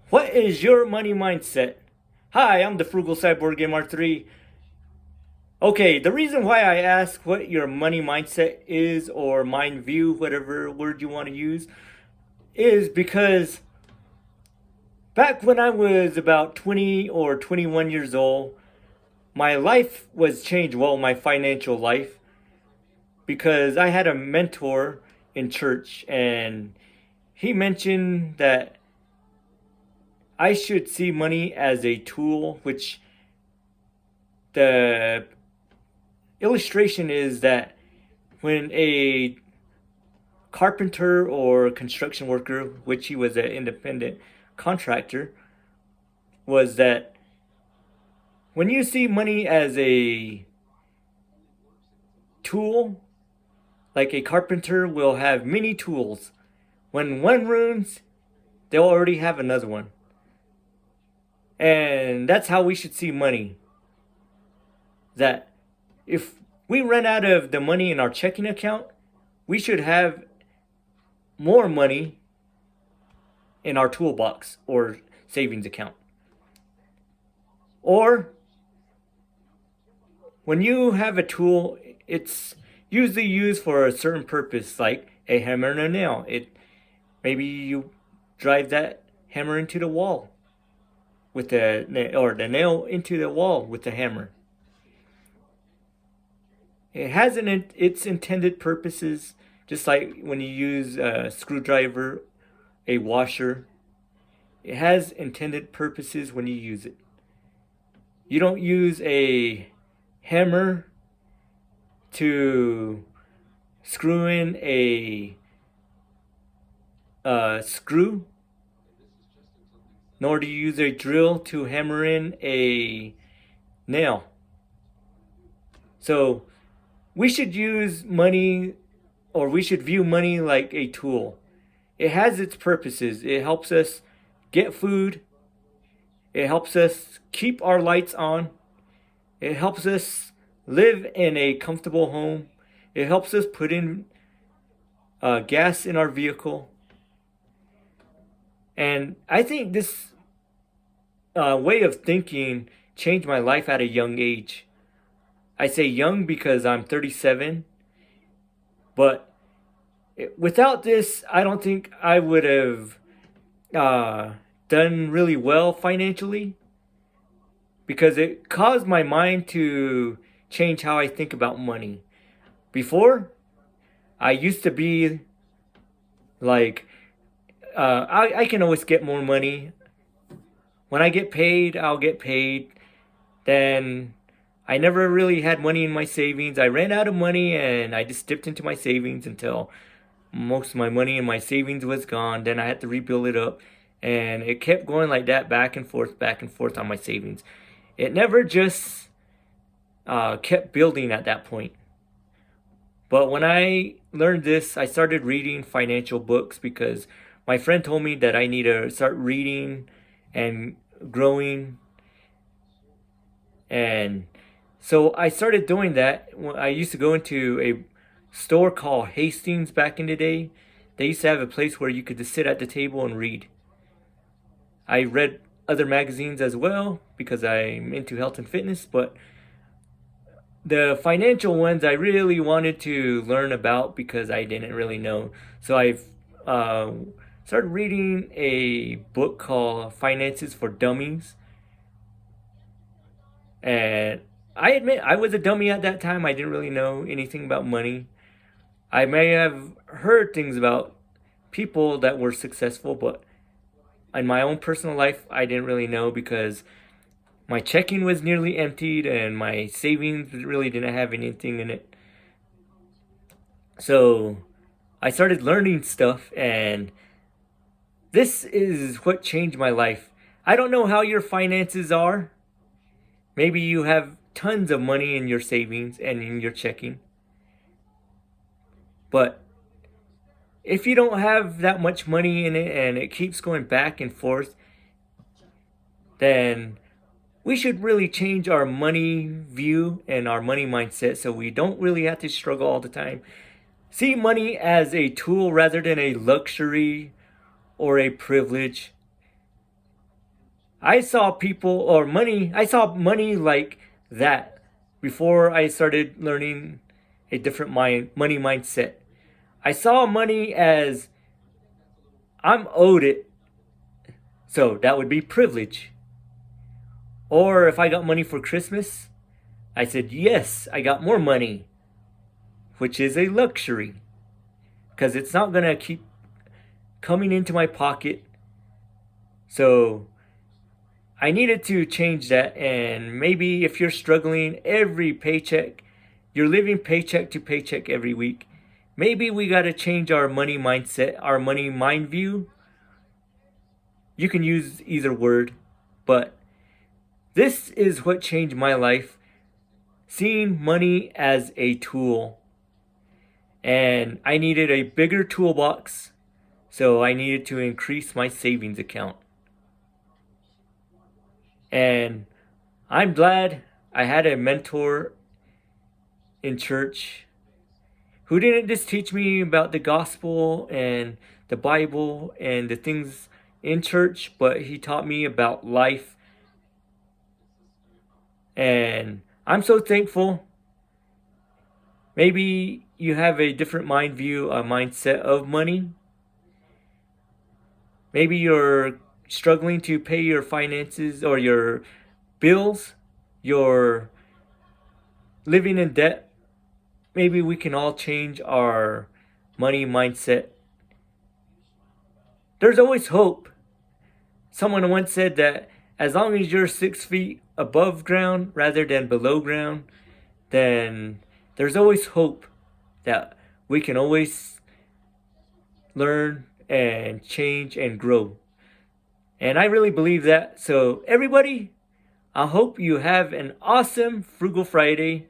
What is your money mindset? Hi, I'm the Frugal Cyborg MR3. Okay, the reason why I ask what your money mindset is, or mind view, whatever word you want to use, is because back when I was about 20 or 21 years old, my life was changed, well, my financial life, because I had a mentor in church and he mentioned that I should see money as a tool, which the illustration is that when a carpenter or construction worker, which he was an independent contractor, was that when you see money as a tool, like a carpenter will have many tools. When one ruins, they'll already have another one. And that's how we should see money. That if we run out of the money in our checking account, we should have more money in our toolbox or savings account. Or when you have a tool, it's usually used for a certain purpose, like a hammer and a nail. Maybe you drive that hammer into the wall with the nail into the wall with the hammer. It has its intended purposes, just like when you use a screwdriver, a washer. It has intended purposes when you use it. You don't use a hammer to screw in a screw, nor do you use a drill to hammer in a nail. So we should use money, or we should view money like a tool. It has its purposes. It helps us get food. It helps us keep our lights on. It helps us live in a comfortable home. It helps us put in gas in our vehicle. And I think this way of thinking changed my life at a young age. I say young because I'm 37, but without this, I don't think I would have done really well financially, because it caused my mind to change how I think about money. Before, I used to be like, I can always get more money. When I get paid, I'll get paid. Then I never really had money in my savings. I ran out of money and I just dipped into my savings until most of my money in my savings was gone. Then I had to rebuild it up. And it kept going like that, back and forth on my savings. It never just kept building at that point. But when I learned this, I started reading financial books because my friend told me that I need to start reading and growing. And so I started doing that. I used to go into a store called Hastings back in the day. They used to have a place where you could just sit at the table and read. I read other magazines as well because I'm into health and fitness, but the financial ones I really wanted to learn about because I didn't really know. So I've started reading a book called Finances for Dummies. And I admit I was a dummy at that time. I didn't really know anything about money. I may have heard things about people that were successful, but in my own personal life, I didn't really know because my checking was nearly emptied and my savings really didn't have anything in it. So I started learning stuff, and this is what changed my life. I don't know how your finances are. Maybe you have tons of money in your savings and in your checking. But if you don't have that much money in it and it keeps going back and forth, then we should really change our money view and our money mindset so we don't really have to struggle all the time. See money as a tool rather than a luxury or a privilege. I saw people or money, I saw money like that before I started learning a different money mindset. I saw money as I'm owed it, so that would be privilege. Or if I got money for Christmas, I said, yes, I got more money, which is a luxury because it's not going to keep coming into my pocket. So I needed to change that. And maybe if you're struggling every paycheck, you're living paycheck to paycheck every week, maybe we got to change our money mindset, our money mind view. You can use either word, but this is what changed my life. Seeing money as a tool. And I needed a bigger toolbox, so I needed to increase my savings account. And I'm glad I had a mentor in church who didn't just teach me about the gospel and the Bible and the things in church, but he taught me about life. And I'm so thankful. Maybe you have a different mind view, a mindset of money. Maybe you're struggling to pay your finances or your bills. You're living in debt. Maybe we can all change our money mindset. There's always hope. Someone once said that as long as you're 6 feet above ground rather than below ground, then there's always hope that we can always learn and change and grow. And I really believe that. So everybody, I hope you have an awesome Frugal Friday.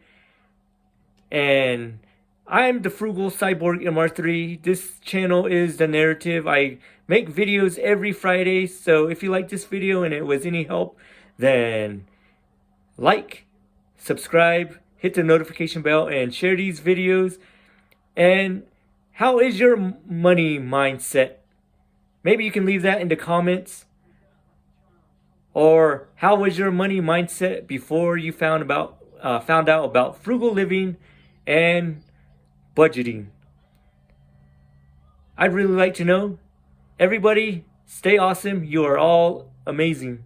And I'm the Frugal Cyborg MR3. This channel is The Narrative. I make videos every Friday. So if you like this video and it was any help, then like, subscribe, hit the notification bell, and share these videos. And how is your money mindset? Maybe you can leave that in the comments. Or how was your money mindset before you found out about frugal living and budgeting? I'd really like to know. Everybody, stay awesome. You are all amazing.